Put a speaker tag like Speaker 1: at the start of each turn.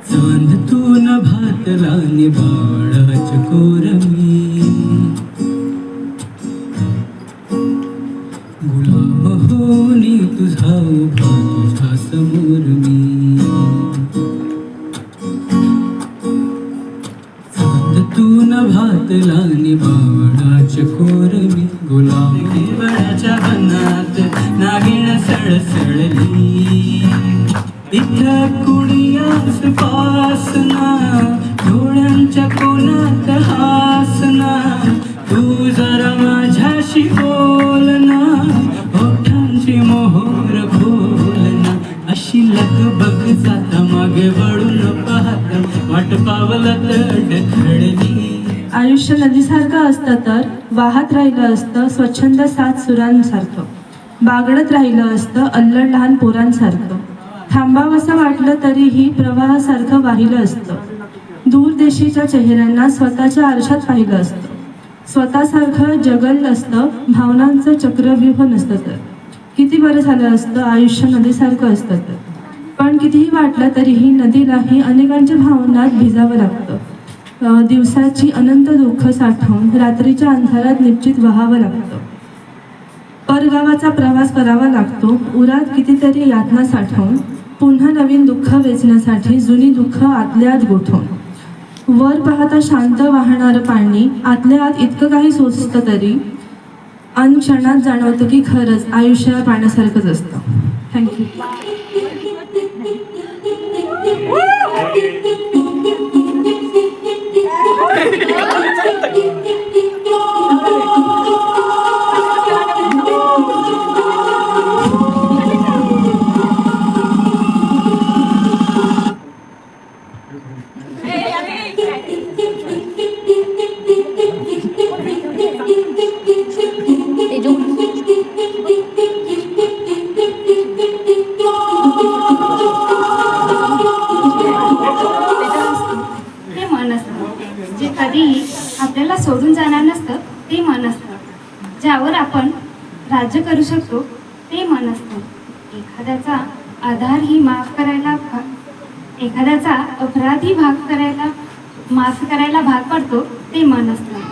Speaker 1: चांद तू न भातला निबाळाच कोरमी गुलाम होनी तुझा उभा तुझा समोर मी चांद तू न भातला निबाळाच कोरमी गुलाम केवळाच्या वनात नागिण सळसळली इथं कुणी आसपासना डोळ्यांच्या कोणात हासना तू जरा माझ्याशी बोलना ओठांची मोहोर खोलना अशी लगबग जाता मागे वळून पाहता वाट पावलात ढकलली.
Speaker 2: आयुष्य नदीसारखं असतं तर वाहत राहिलं असतं स्वच्छंद सात सुरांसारखं बागडत राहिलं असतं अल्लड लहान पोरांसारखं थांबावंसं वाटलं तरीही प्रवाहासारखं वाहिलं असतं दूर देशीच्या चेहऱ्यांना स्वतःच्या आरशात पाहिलं असतं स्वतःसारखं जगलं असतं भावनांचं चक्रव्यूह नसतं तर किती बरं झालं असतं आयुष्य नदीसारखं असतं तर पण कितीही वाटलं तरीही नदीलाही अनेकांच्या भावनात भिजावं लागतं दिवसाची अनंत दुःख साठवून रात्रीच्या अंधारात निश्चित व्हावं लागतं परगावाचा प्रवास करावा लागतो उरात कितीतरी यातना साठवून पुन्हा नवीन दुःख वेचण्यासाठी जुनी दुःख आतल्या आत गोठवून वर पाहता शांत वाहणारं पाणी आतल्या आत इतकं काही सोचतं तरी अन क्षणात जाणवतं की खरंच आयुष्य पाण्यासारखंच असतं. थँक्यू.
Speaker 3: जे कधीही आपल्याला सोडून जाणार नसतं ते मन असतं ज्यावर आपण राज्य करू शकतो ते मन असतं एखाद्याचा आधारही माफ करायला एखाद्याचा अपराधी माफ करायला भाग पडतो ते मन असतं.